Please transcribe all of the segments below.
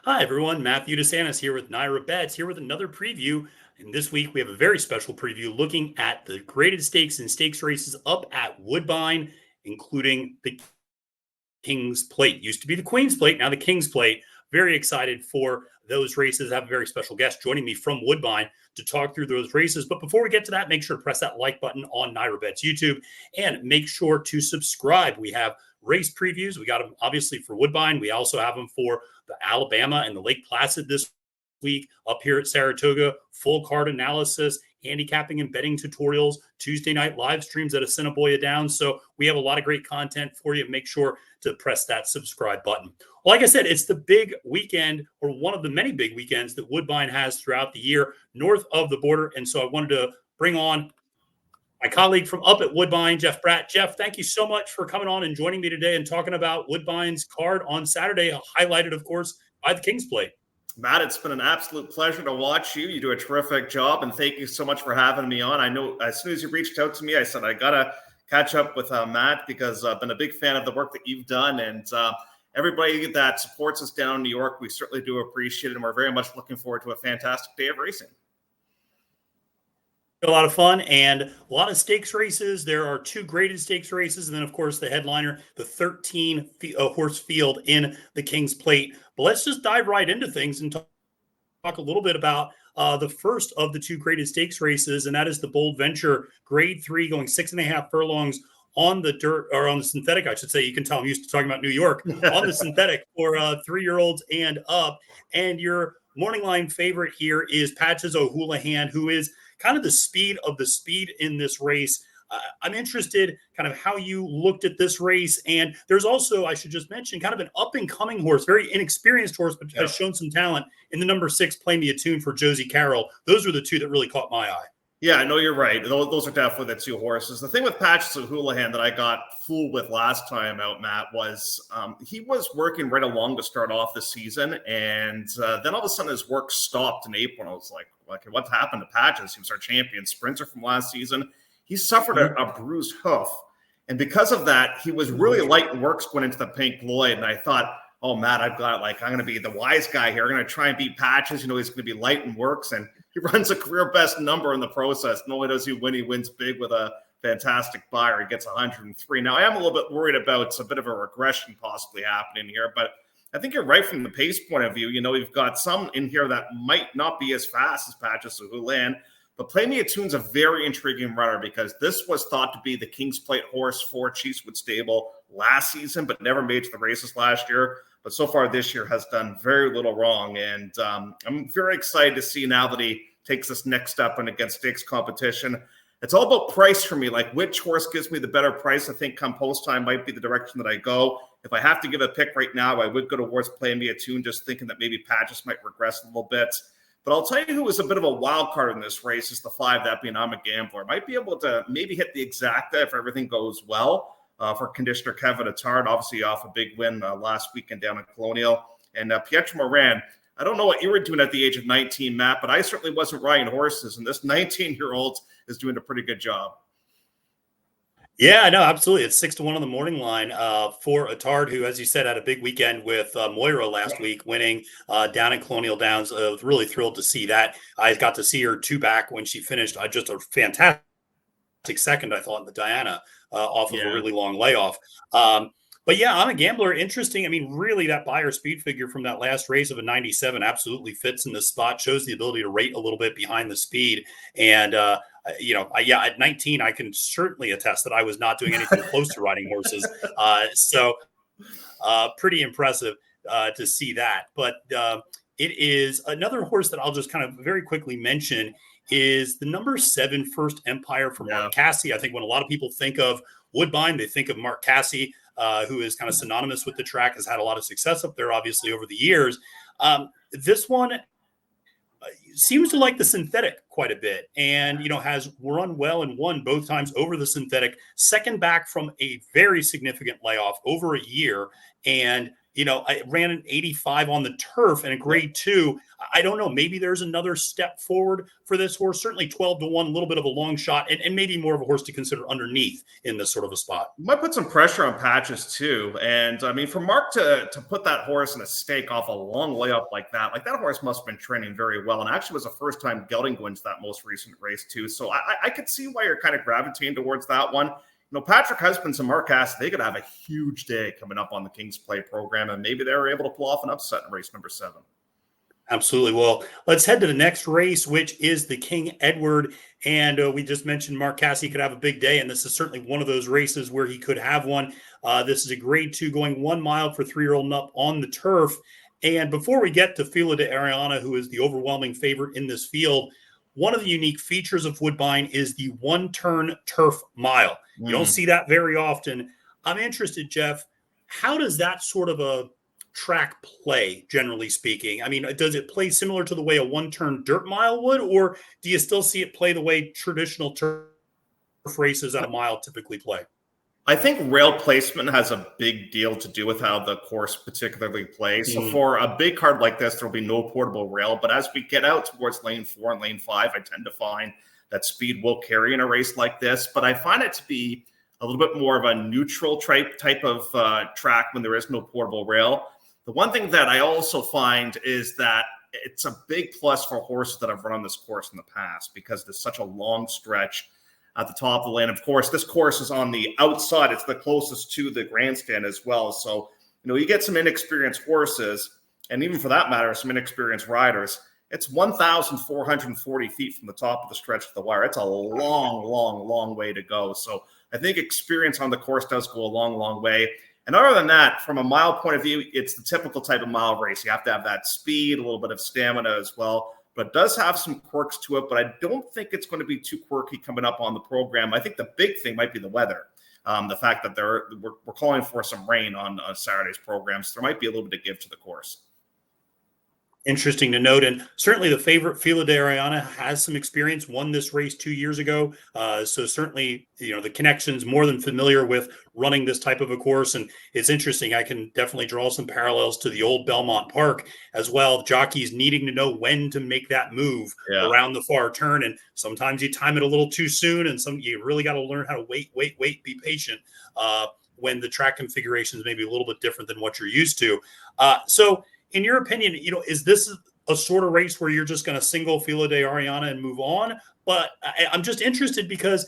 Hi, everyone. Matthew DeSantis here with NYRA Bets, here with another preview. And this week we have a very special preview looking at the graded stakes and stakes races up at Woodbine, including the King's Plate. Used to be the Queen's Plate, now the King's Plate. Very excited for those races. I have a very special guest joining me from Woodbine to talk through those races. But before we get to that, make sure to press that like button on NYRA Bets YouTube and make sure to subscribe. We have race previews. We got them obviously for Woodbine. We also have them for the Alabama and the Lake Placid this week up here at Saratoga. Full card analysis, handicapping and betting tutorials, Tuesday night live streams at Assiniboia Downs. So we have a lot of great content for you. Make sure to press that subscribe button. Well, like I said, it's the big weekend, or one of the many big weekends that Woodbine has throughout the year north of the border. And so I wanted to bring on my colleague from up at Woodbine, Jeff Bratt. Jeff, thank you so much for coming on and joining me today and talking about Woodbine's card on Saturday, highlighted, of course, by the King's Plate. Matt, it's been an absolute pleasure to watch you. You do a terrific job, and thank you so much for having me on. I know as soon as you reached out to me, I said I got to catch up with Matt because I've been a big fan of the work that you've done. And everybody that supports us down in New York, we certainly do appreciate it, and we're very much looking forward to a fantastic day of racing. A lot of fun and a lot of stakes races. There are two graded stakes races, and then, of course, the headliner, the 13 horse field in the King's Plate. But let's just dive right into things and talk a little bit about the first of the two graded stakes races, and that is the Bold Venture Grade 3 going 6.5 furlongs on the dirt, or on the synthetic, I should say. You can tell I'm used to talking about New York. On the synthetic for 3-year-olds and up. And your morning line favorite here is Patches O'Houlihan, who is kind of the speed in this race. I'm interested kind of how you looked at this race. And there's also, I should just mention, kind of an up-and-coming horse, very inexperienced horse, but has shown some talent in the number 6, Play Me a Tune for Josie Carroll. Those were the two that really caught my eye. Yeah, I know you're right. Those are definitely the two horses. The thing with Patches O'Houlihan that I got fooled with last time out, Matt, was he was working right along to start off the season. And then all of a sudden his work stopped in April. And I was like, okay, what's happened to Patches? He was our champion sprinter from last season. He suffered a bruised hoof. And because of that, he was really light in works going into the Pink Lloyd. And I thought, oh, Matt, I'm going to be the wise guy here. I'm going to try and beat Patches. He's going to be light in works. And he runs a career best number in the process. Not only does he win, he wins big with a fantastic buyer. He gets 103. Now, I am a little bit worried about a bit of a regression possibly happening here, but I think you're right from the pace point of view. You know, we've got some in here that might not be as fast as Patches O'Houlihan, but Play Me a Tune's a very intriguing runner because this was thought to be the King's Plate horse for Cheesewood Stable last season, but never made to the races last year. But so far this year has done very little wrong. And I'm very excited to see now that he takes this next step and against stakes competition. It's all about price for me, like which horse gives me the better price. I think come post time might be the direction that I go. If I have to give a pick right now, I would go towards Play Me a Tune, just thinking that maybe Patches might regress a little bit. But I'll tell you who was a bit of a wild card in this race is the 5, that being I'm a Gambler. Might be able to maybe hit the exacta if everything goes well. For conditioner Kevin Attard, obviously off a big win last weekend down in Colonial. And Pietro Moran, I don't know what you were doing at the age of 19, Matt, but I certainly wasn't riding horses. And this 19-year-old is doing a pretty good job. Yeah, no, absolutely. It's 6-1 on the morning line for Attard, who, as you said, had a big weekend with NYRA last week, winning down in Colonial Downs. I was really thrilled to see that. I got to see her 2 back when she finished. Just a fantastic second, I thought, in the Diana off of a really long layoff. But yeah, I'm a Gambler. Interesting. I mean, really, that buyer speed figure from that last race of a 97 absolutely fits in this spot, shows the ability to rate a little bit behind the speed. And, at 19, I can certainly attest that I was not doing anything close to riding horses. So pretty impressive to see that. But it is another horse that I'll just kind of very quickly mention is the number 7 First Empire for Mark Casse. I think when a lot of people think of Woodbine, they think of Mark Casse, who is kind of synonymous with the track, has had a lot of success up there, obviously, over the years. This one seems to like the synthetic quite a bit and, has run well and won both times over the synthetic, second back from a very significant layoff over a year. And I ran an 85 on the turf and a grade 2. I don't know. Maybe there's another step forward for this horse. Certainly 12-1, a little bit of a long shot, and maybe more of a horse to consider underneath in this sort of a spot. Might put some pressure on Patches too. And I mean, for Mark to put that horse in a stake off a long way up like that horse must have been training very well. And actually was the first time gelding go into that most recent race too. So I could see why you're kind of gravitating towards that one. Patrick Husbands and Mark Casse, they could have a huge day coming up on the King's Play program, and maybe they were able to pull off an upset in race number 7. Absolutely. Well, let's head to the next race, which is the King Edward. And we just mentioned Mark Casse could have a big day, and this is certainly one of those races where he could have one. This is a grade 2 going 1 mile for 3-year-old and up on the turf. And before we get to Filo de Arianna, who is the overwhelming favorite in this field, one of the unique features of Woodbine is the one-turn turf mile. You don't see that very often. I'm interested, Jeff, how does that sort of a track play, generally speaking? I mean, does it play similar to the way a one-turn dirt mile would, or do you still see it play the way traditional turf races at a mile typically play? I think rail placement has a big deal to do with how the course particularly plays. So for a big card like this, there'll be no portable rail. But as we get out towards lane 4 and lane 5, I tend to find that speed will carry in a race like this. But I find it to be a little bit more of a neutral type of track when there is no portable rail. The one thing that I also find is that it's a big plus for horses that have run on this course in the past because there's such a long stretch at the top of the lane. Of course, this course is on the outside. It's the closest to the grandstand as well. So, you get some inexperienced horses, and even for that matter, some inexperienced riders. It's 1,440 feet from the top of the stretch to the wire. It's a long, long, long way to go. So I think experience on the course does go a long, long way. And other than that, from a mile point of view, it's the typical type of mile race. You have to have that speed, a little bit of stamina as well. But it does have some quirks to it, but I don't think it's going to be too quirky coming up on the program. I think the big thing might be the weather. The fact that we're calling for some rain on Saturday's programs. There might be a little bit of give to the course. Interesting to note. And certainly the favorite, Filo de Arianna, has some experience, won this race 2 years ago. So certainly, the connection's more than familiar with running this type of a course. And it's interesting. I can definitely draw some parallels to the old Belmont Park as well. Jockeys needing to know when to make that move around the far turn. And sometimes you time it a little too soon. And you really got to learn how to wait, be patient when the track configuration is maybe a little bit different than what you're used to. So in your opinion, is this a sort of race where you're just going to single Filo de Arianna and move on? But I'm just interested because,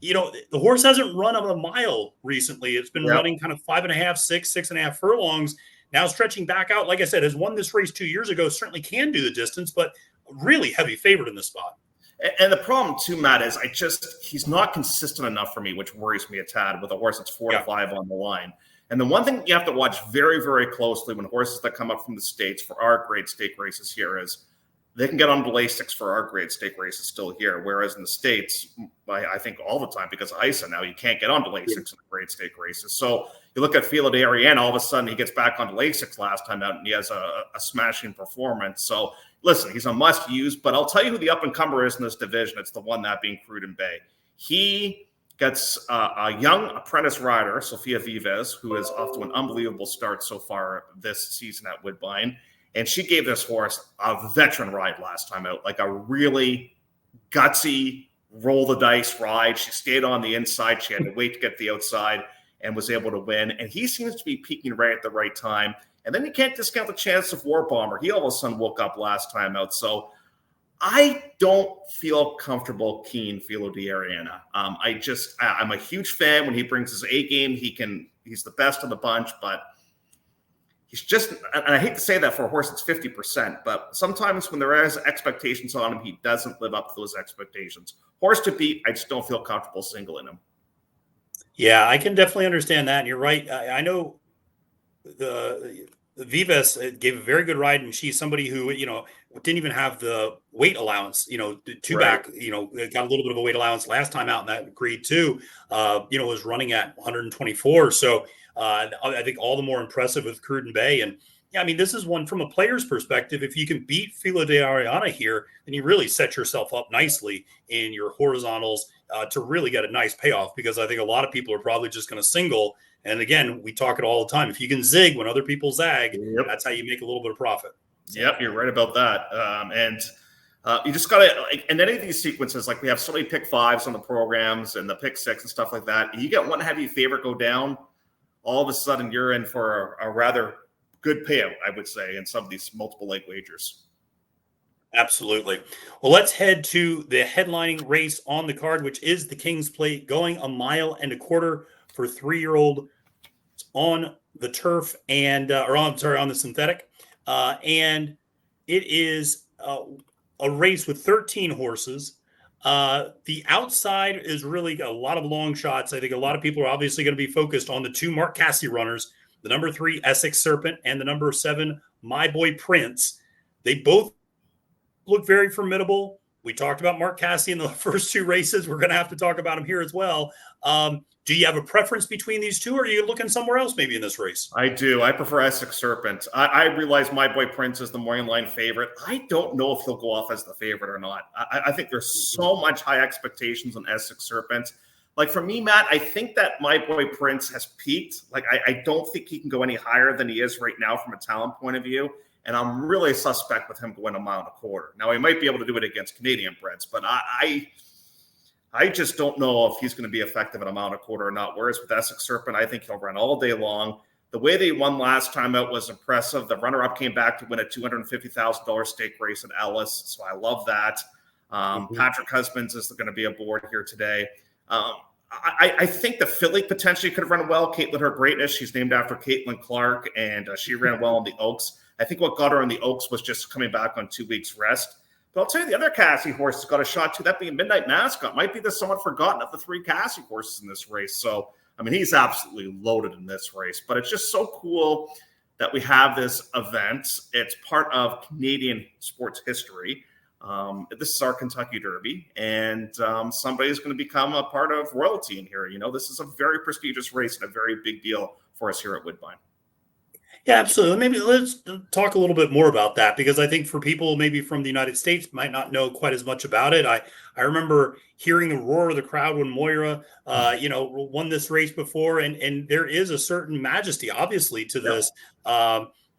the horse hasn't run a mile recently. It's been running kind of 5.5, 6.5 furlongs. Now stretching back out, like I said, has won this race 2 years ago, certainly can do the distance, but really heavy favorite in this spot. And the problem too, Matt, is he's not consistent enough for me, which worries me a tad with a horse that's 4 to 5 on the line. And the one thing you have to watch very, very closely when horses that come up from the States for our grade stake races here is they can get on delay 6 for our grade stake races still here. Whereas in the States, I think all the time because of ISA now, you can't get on delay 6 in the grade stake races. So you look at Filo de Arianna, all of a sudden he gets back on delay 6 last time out and he has a smashing performance. So listen, he's a must use, but I'll tell you who the up and comer is in this division. It's the one that being Cruden Bay. He gets a young apprentice rider, Sofia Vives, who is off to an unbelievable start so far this season at Woodbine. And she gave this horse a veteran ride last time out, like a really gutsy, roll the dice ride. She stayed on the inside. She had to wait to get the outside and was able to win. And he seems to be peaking right at the right time. And then you can't discount the chance of War Bomber. He all of a sudden woke up last time out. So I don't feel comfortable keying Filo de Arianna. I'm a huge fan when he brings his A game. He's the best of the bunch, but he's just, and I hate to say that for a horse that's 50%, but sometimes when there is expectations on him, he doesn't live up to those expectations. Horse to beat, I just don't feel comfortable singling him. Yeah, I can definitely understand that. And you're right. I know the Vives gave a very good ride, and she's somebody who, didn't even have the weight allowance, back, got a little bit of a weight allowance last time out in that grade 2, was running at 124. So I think all the more impressive with Cruden Bay. And yeah, I mean, this is one from a player's perspective. If you can beat Filo de Arianna here, then you really set yourself up nicely in your horizontals to really get a nice payoff, because I think a lot of people are probably just going to single And again, we talk it all the time. If you can zig when other people zag, Yep. that's how you make a little bit of profit. Yep, you're right about that. You just got to, like, in any of these sequences, like we have so many pick fives on the programs and the pick six and stuff like that. You get one heavy favorite go down, all of a sudden you're in for a rather good payout, I would say, in some of these multiple leg wagers. Absolutely. Well, let's head to the headlining race on the card, which is the King's Plate, going 1.25 miles for 3-year-old on the turf and on the synthetic. And it is a race with 13 horses. The outside is really a lot of long shots. I think a lot of people are obviously going to be focused on the 2 Mark Casse runners, the number 3 Essex Serpent and the number 7 My Boy Prince. They both look very formidable. We talked about Mark Casse in the first 2 races. We're going to have to talk about him here as well. Do you have a preference between these two, or are you looking somewhere else maybe in this race? I do. I prefer Essex Serpent. I realize My Boy Prince is the morning line favorite. I don't know if he'll go off as the favorite or not. I think there's so much high expectations on Essex Serpent. Like for me, Matt, I think that My Boy Prince has peaked. Like I don't think he can go any higher than he is right now from a talent point of view. And I'm really suspect with him going 1.25 miles. Now, he might be able to do it against Canadian breds, but I just don't know if he's going to be effective at 1.25 miles or not. Whereas with Essex Serpent, I think he'll run all day long. The way they won last time out was impressive. The runner-up came back to win a $250,000 stake race at Ellis, so I love that. Patrick Husbands is going to be aboard here today. I think the filly potentially could have run well. Caitlin Her Greatness, she's named after Caitlin Clark, and she ran well in the Oaks. I think what got her in the Oaks was just coming back on 2 weeks rest. But I'll tell you, the other Casse horse has got a shot too. That being Midnight Mascot might be the somewhat forgotten of the 3 Casse horses in this race. So, I mean, he's absolutely loaded in this race. But it's just so cool that we have this event. It's part of Canadian sports history. This is our Kentucky Derby, and somebody's going to become a part of royalty in here. You know, this is a very prestigious race and a very big deal for us here at Woodbine. Yeah, absolutely. Maybe let's talk a little bit more about that, because I think for people maybe from the United States might not know quite as much about it. I remember hearing the roar of the crowd when Moira, won this race before, and there is a certain majesty, obviously, to this.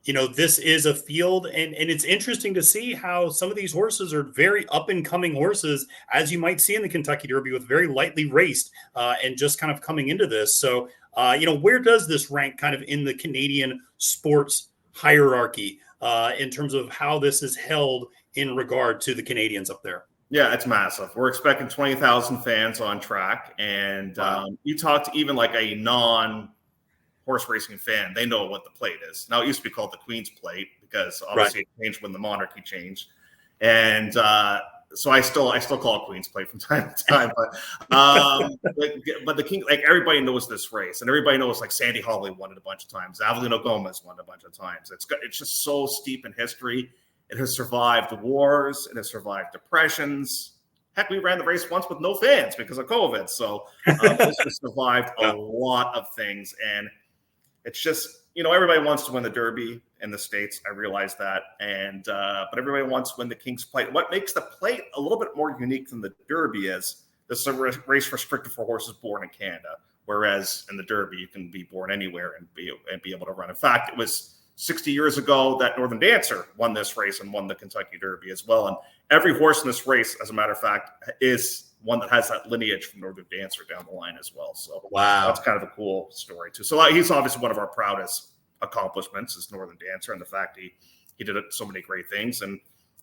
This is a field, and it's interesting to see how some of these horses are very up and coming horses, as you might see in the Kentucky Derby, with very lightly raced and just kind of coming into this. So, where does this rank kind of in the Canadian sports hierarchy in terms of how this is held in regard to the Canadians up there? Yeah, it's massive. We're expecting 20,000 fans on track. And you talk to even like a non-horse racing fan, they know what the plate is. Now, it used to be called the Queen's Plate because obviously it changed when the monarchy changed. And so I still call it Queen's Plate from time to time, but the King, like everybody knows this race, and everybody knows like Sandy Hawley won it a bunch of times, Avelino Gomez won it a bunch of times. It's just so steep in history. It has survived wars. It has survived depressions. Heck, we ran the race once with no fans because of COVID. So this has survived a lot of things, and it's just, everybody wants to win the Derby in the States. I realize that. And, but everybody wants to win the King's Plate. What makes the plate a little bit more unique than the Derby is this is a race restricted for horses born in Canada. Whereas in the Derby, you can be born anywhere and be able to run. In fact, it was 60 years ago that Northern Dancer won this race and won the Kentucky Derby as well. And every horse in this race, as a matter of fact, is one that has that lineage from Northern Dancer down the line as well. So that's kind of a cool story too. So he's obviously one of our proudest accomplishments is Northern Dancer, and the fact he did so many great things, and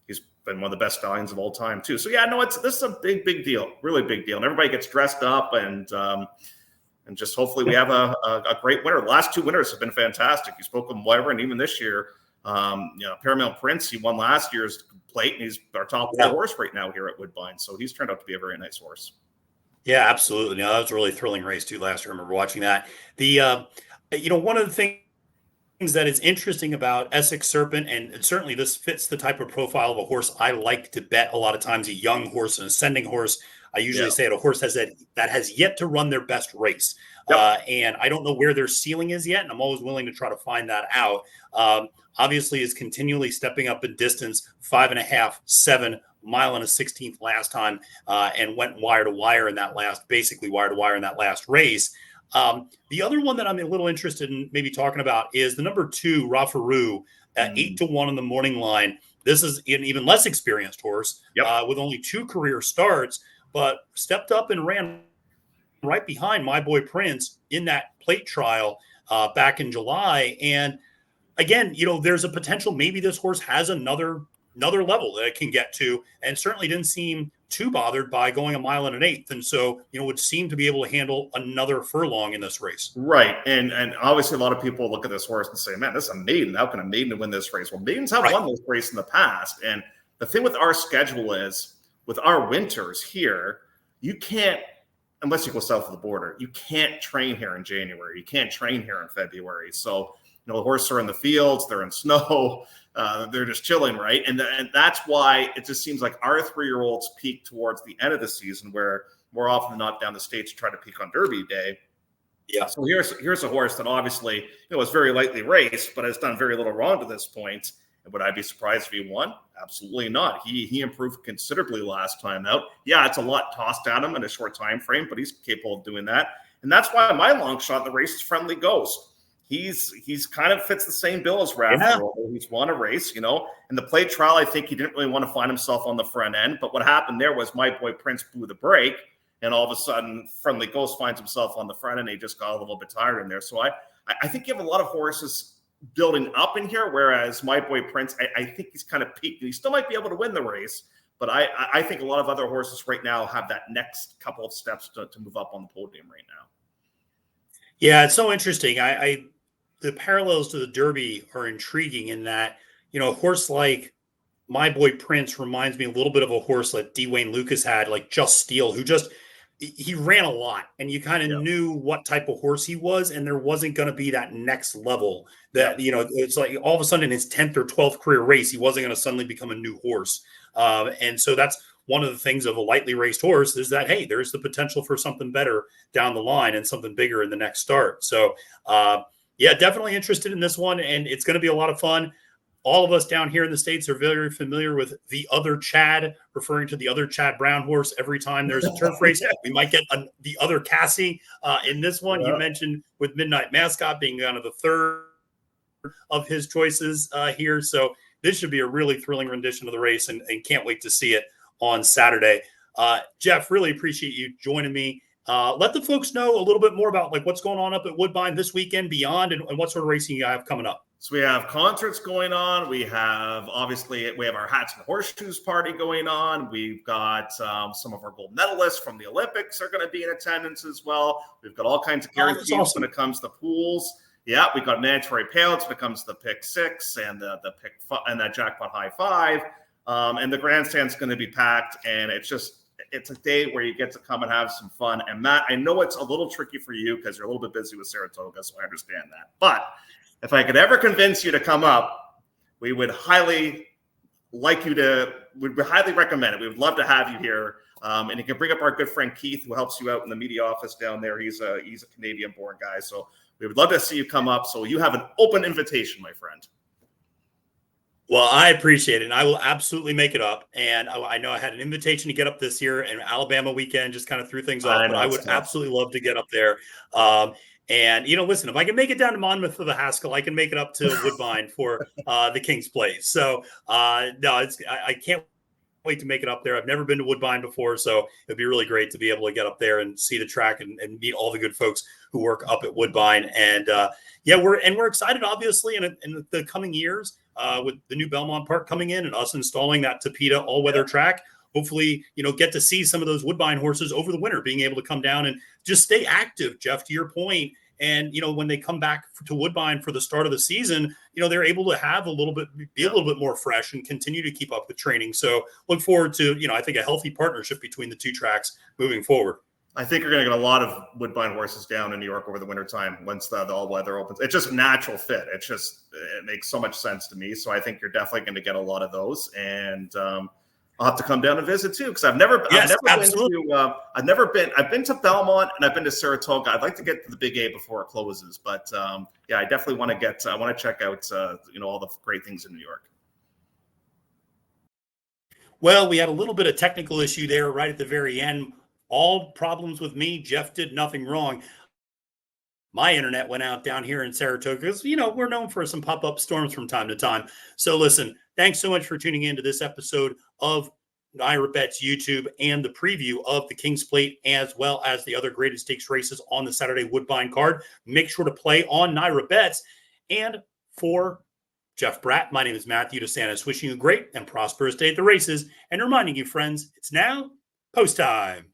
he's been one of the best stallions of all time too. So this is a big deal, really big deal, and everybody gets dressed up, and just hopefully we have a great winner. The last 2 winners have been fantastic. You spoke with Moira, and even this year, Paramount Prince, he won last year's plate, and he's our top horse right now here at Woodbine. So he's turned out to be a very nice horse. Yeah, absolutely. No, that was a really thrilling race too last year. I remember watching that. The one of the things that is interesting about Essex Serpent, and certainly this fits the type of profile of a horse I like to bet a lot of times, a young horse, an ascending horse. I usually say it, a horse that has yet to run their best race. And I don't know where their ceiling is yet, and I'm always willing to try to find that out. Obviously is continually stepping up in distance, 5.5, 7 mile and a 16th last time, and went wire to wire in that last race. The other one that I'm a little interested in maybe talking about is the number 2, Rafaru, at 8-1 on the morning line. This is an even less experienced horse with only 2 career starts, but stepped up and ran right behind My Boy Prince in that plate trial back in July. And again, there's a potential maybe this horse has another level that it can get to, and certainly didn't seem too bothered by going 1 1/8 miles. And so, would seem to be able to handle another furlong in this race. Right. And obviously a lot of people look at this horse and say, man, this is a maiden. How can a maiden win this race? Well, maidens have won this race in the past. And the thing with our schedule is with our winters here, you can't, unless you go south of the border, you can't train here in January. You can't train here in February. So, the horses are in the fields, they're in snow, they're just chilling, right? And that's why it just seems like our 3-year-olds peak towards the end of the season, where more often than not down the States try to peak on Derby Day. Yeah. So here's a horse that obviously is very lightly raced, but has done very little wrong to this point. And would I be surprised if he won? Absolutely not. He improved considerably last time out. Yeah, it's a lot tossed at him in a short time frame, but he's capable of doing that. And that's why my long shot in the race is Friendly Ghost. He's kind of fits the same bill as Rafael. Yeah. He's won a race, In the plate trial, I think he didn't really want to find himself on the front end. But what happened there was My Boy Prince blew the brake, and all of a sudden, Friendly Ghost finds himself on the front end. He just got a little bit tired in there. So I think you have a lot of horses building up in here, whereas My Boy Prince, I think he's kind of peaked. He still might be able to win the race, but I think a lot of other horses right now have that next couple of steps to move up on the podium right now. Yeah, it's so interesting. The parallels to the Derby are intriguing in that, a horse like My Boy Prince reminds me a little bit of a horse that Dwayne Lucas had, like Just Steel, who he ran a lot, and you kind of knew what type of horse he was, and there wasn't going to be that next level that, it's like all of a sudden in his 10th or 12th career race, he wasn't going to suddenly become a new horse. And so that's one of the things of a lightly raced horse is that, hey, there's the potential for something better down the line and something bigger in the next start. So, yeah, definitely interested in this one, and it's going to be a lot of fun. All of us down here in the States are very familiar with the other Chad, referring to the other Chad Brown horse every time there's a turf race. We might get the other Casse in this one. You mentioned with Midnight Mascot being kind of the third of his choices here. So this should be a really thrilling rendition of the race, and can't wait to see it on Saturday. Jeff, really appreciate you joining me. Let the folks know a little bit more about what's going on up at Woodbine this weekend, beyond, and what sort of racing you have coming up. So we have concerts going on. We have our hats and horseshoes party going on. We've got some of our gold medalists from the Olympics are going to be in attendance as well. We've got all kinds of guarantees when it comes to pools. Yeah, we've got mandatory payouts when it comes to the pick 6 and the pick and that jackpot high 5. And the grandstand's going to be packed, and it's a day where you get to come and have some fun. And Matt, I know it's a little tricky for you because you're a little bit busy with Saratoga, so I understand that. But if I could ever convince you to come up, we would highly recommend it. We would love to have you here. And you can bring up our good friend Keith, who helps you out in the media office down there. He's a Canadian-born guy. So we would love to see you come up. So you have an open invitation, my friend. Well, I appreciate it, and I will absolutely make it up. And I know I had an invitation to get up this year, and Alabama weekend just kind of threw things off, but I would absolutely love to get up there. And, listen, if I can make it down to Monmouth for the Haskell, I can make it up to Woodbine for the King's Place. So, I can't wait to make it up there. I've never been to Woodbine before, so it'd be really great to be able to get up there and see the track and meet all the good folks who work up at Woodbine. And, we're excited, obviously, in the coming years with the new Belmont Park coming in and us installing that Tapeta all-weather track. Hopefully, get to see some of those Woodbine horses over the winter, being able to come down and just stay active, Jeff, to your point. And, when they come back to Woodbine for the start of the season, they're able to have a little bit more fresh and continue to keep up with training. So look forward to, I think a healthy partnership between the two tracks moving forward. I think you're going to get a lot of Woodbine horses down in New York over the wintertime once the all-weather opens. It's just a natural fit. It makes so much sense to me. So I think you're definitely going to get a lot of those. And I'll have to come down and visit too, because I've never been to Belmont and I've been to Saratoga. I'd like to get to the Big A before it closes, but I definitely want to check out all the great things in New York. Well, we had a little bit of technical issue there right at the very end. All problems with me. Jeff did nothing wrong. my internet went out down here in Saratoga because, we're known for some pop-up storms from time to time. So listen, thanks so much for tuning in to this episode of NYRA Bets YouTube and the preview of the King's Plate as well as the other graded stakes races on the Saturday Woodbine card. Make sure to play on NYRA Bets. And for Jeff Bratt, my name is Matthew DeSantis, wishing you a great and prosperous day at the races and reminding you, friends, it's now post time.